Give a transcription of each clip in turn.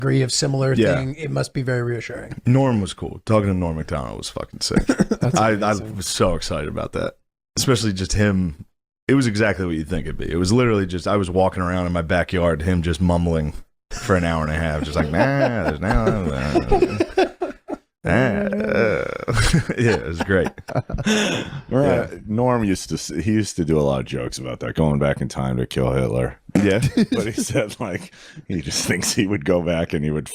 degree of similar thing, it must be very reassuring. Norm was cool. Talking to Norm MacDonald was fucking sick. I was so excited about that. Especially just him. It was exactly what you'd think it'd be. It was literally just, I was walking around in my backyard, him just mumbling for an hour and a half, just like, there's yeah, it was great. Norm used to do a lot of jokes about that, going back in time to kill Hitler. Yeah, but he said like he just thinks he would go back and he would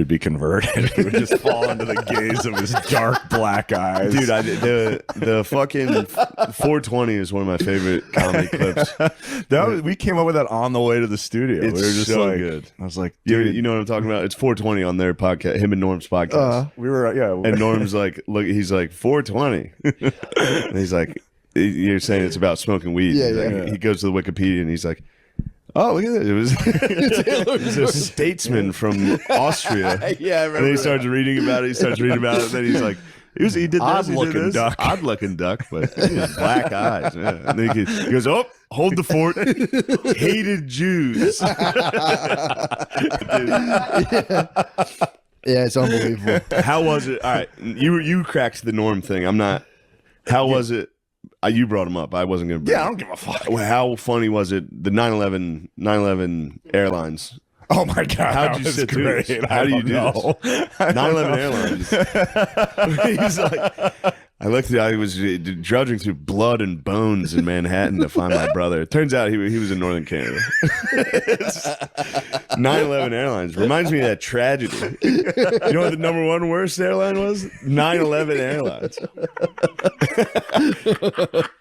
be converted. He would just fall into the gaze of his dark black eyes. Dude, the fucking 420 is one of my favorite comedy clips. We came up with that on the way to the studio. It's we were just so like, good. I was like, Dude, you know what I'm talking about? It's 420 on their podcast, him and Norm's podcast. we were And Norm's like, look, he's like 420. And he's like, you're saying it's about smoking weed. He goes to the Wikipedia and he's like, oh, look at this. It was a statesman from Austria. Yeah, I remember. And then he starts reading about it. And then he's like, he did this. Odd-looking duck. Odd looking duck, but he has black eyes. Yeah. And then he goes, oh, hold the fort. Hated Jews. Yeah, it's unbelievable. How was it? All right, you cracked the Norm thing. I'm not. How was it? You brought him up. I wasn't going to. I don't give a fuck. How funny was it? The 9/11 Airlines. Oh my god! How'd you sit through this? How do you do this? 9/11 Airlines. He's like, I was drudging through blood and bones in Manhattan to find my brother. It turns out he was in Northern Canada. 9/11 Airlines reminds me of that tragedy. You know what the number one worst airline was? 9/11 Airlines.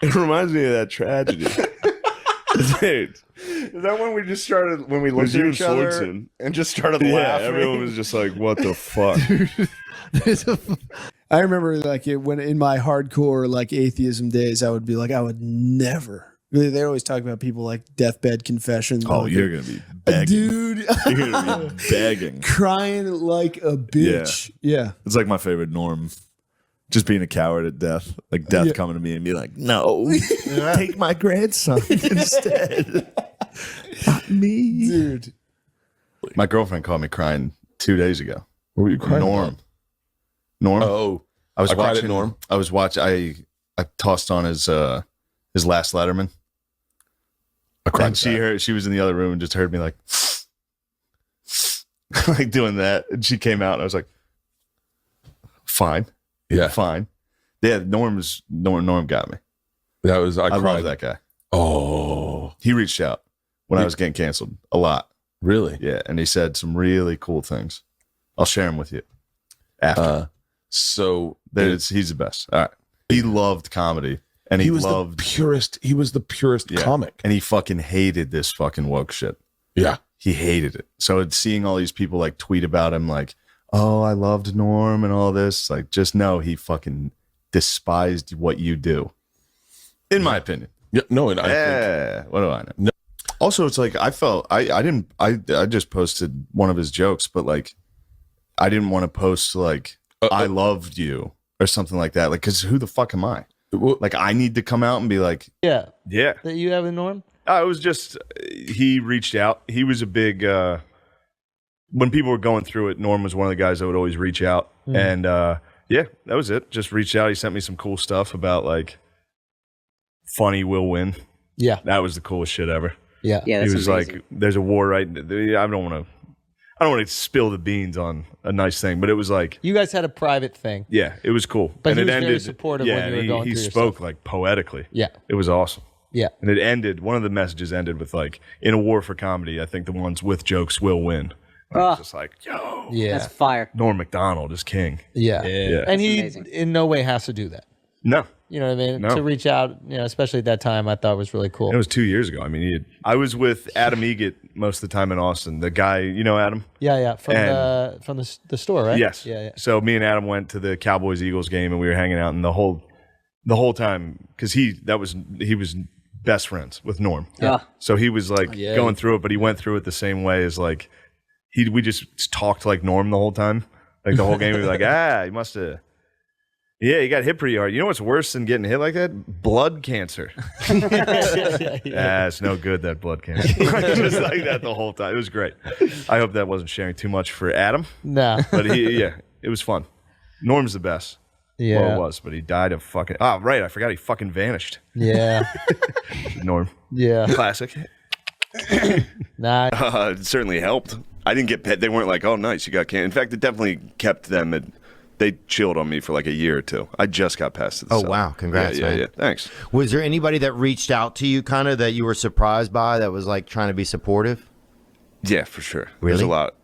It reminds me of that tragedy. Dude. Is that when we just started, when we looked at each other and just started laughing? Everyone was just like, what the fuck? I remember like when in my hardcore like atheism days, I would be like, I would never. They always talk about people like deathbed confessions. Oh, like, you're gonna be begging, dude. You're gonna be begging, crying like a bitch. Yeah. It's like my favorite Norm. Just being a coward at death, like death coming to me and be like, "No, take my grandson instead, not me." Dude, my girlfriend called me crying 2 days ago. What were you crying Norm. Oh, I was cried at watching Norm. I was watching. I tossed on his last Letterman. I cried. And she was in the other room and just heard me like, like doing that, and she came out and I was like, fine. Yeah. Fine. Yeah, Norm got me. That was I love cried. that guy. Oh, He reached out when I was getting canceled a lot. really? Yeah, and he said some really cool things. I'll share them with you after. So He's the best. All right. He loved comedy, and he was loved the purest. He was the purest comic. and he fucking hated this fucking woke shit. Yeah. He hated it. So it's seeing all these people like tweet about him, like, oh, I loved Norm and all this. Like, just know he fucking despised what you do. In my opinion. Yeah. No, and I think What do I know? No. Also, it's like I felt I just posted one of his jokes, but like I didn't want to post like I loved you or something like that. Like, because who the fuck am I? Like, I need to come out and be like, Yeah. yeah. That you have a Norm? It was just he reached out. He was a big when people were going through it, Norm was one of the guys that would always reach out. And yeah, that was it. Just reached out. He sent me some cool stuff about like funny will win. Yeah. That was the coolest shit ever. Yeah. Yeah, He that's was amazing. like, there's a war right. I don't want to spill the beans on a nice thing, but it was like, You guys had a private thing. yeah, it was cool. But and he it was ended, very supportive when you were and going he through your spoke stuff. like poetically. Yeah. It was awesome. Yeah. And it ended, one of the messages ended with like, in a war for comedy, I think the ones with jokes will win. And I was just like, yo, Yeah. That's fire. Norm MacDonald is king. Yeah. Yeah. And he amazing. in no way has to do that. No, You know what I mean? No. To reach out, especially at that time, I thought was really cool. it was 2 years ago. I mean, I was with Adam Egget most of the time in Austin. The guy, you know Adam? Yeah. From And- the store, right? Yes. Yeah. So me and Adam went to the Cowboys Eagles game and we were hanging out, and the whole time, because he was best friends with Norm. Yeah. So he was like going through it, but he went through it the same way as like we just talked like Norm the whole time. Like the whole game, we were like, he must have Yeah, he got hit pretty hard. You know what's worse than getting hit like that? Blood cancer. It's no good, that blood cancer. Just like that the whole time. It was great. I hope that wasn't sharing too much for Adam. No. But it was fun. Norm's the best. Yeah. Well, it was, but he died of fucking... Oh, right. I forgot he fucking vanished. Yeah. Norm. Yeah. Classic. Nah. It certainly helped. I didn't get pet. They weren't like, oh, nice, you got cancer. In fact, it definitely kept them... They chilled on me for like a year or two. I just got past it. Oh, wow. Congrats, man. Yeah. Thanks. Was there anybody that reached out to you kind of that you were surprised by that was like trying to be supportive? Yeah, for sure. Really? There's a lot.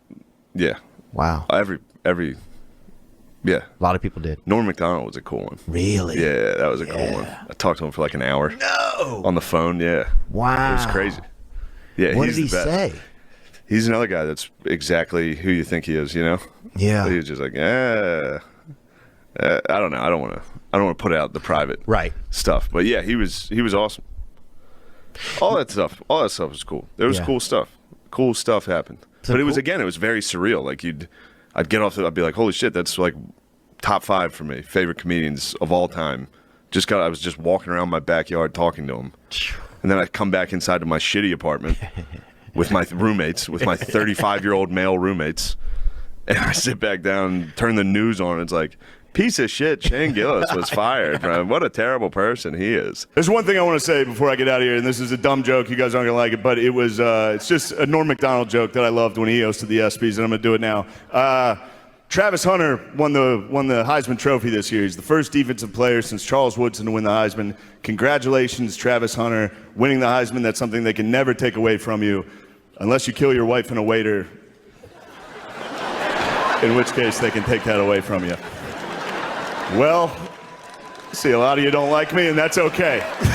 Yeah. Wow. Yeah. A lot of people did. Norm MacDonald was a cool one. Really? Yeah, that was a cool one. I talked to him for like an hour. No. On the phone, yeah. Wow. It was crazy. Yeah, What he's did he the best. say? He's another guy that's exactly who you think he is, you know? Yeah. He was just like, I don't know. I don't want to put out the private stuff. But yeah, he was awesome. All that stuff was cool. There was cool stuff. Cool stuff happened. So but it was very surreal. Like I'd get off I'd be like, holy shit, that's like top 5 for me, favorite comedians of all time. I was just walking around my backyard talking to them. And then I'd come back inside to my shitty apartment with my roommates, with my 35-year-old male roommates. And I sit back down, turn the news on, and it's like, piece of shit, Shane Gillis was fired, bro. What a terrible person he is. There's one thing I want to say before I get out of here, and this is a dumb joke. You guys aren't going to like it, but it's just a Norm MacDonald joke that I loved when he hosted the ESPYs, and I'm going to do it now. Travis Hunter won the Heisman Trophy this year. He's the first defensive player since Charles Woodson to win the Heisman. Congratulations, Travis Hunter, winning the Heisman. That's something they can never take away from you, unless you kill your wife and a waiter, in which case they can take that away from you. Well, see, a lot of you don't like me, and that's okay.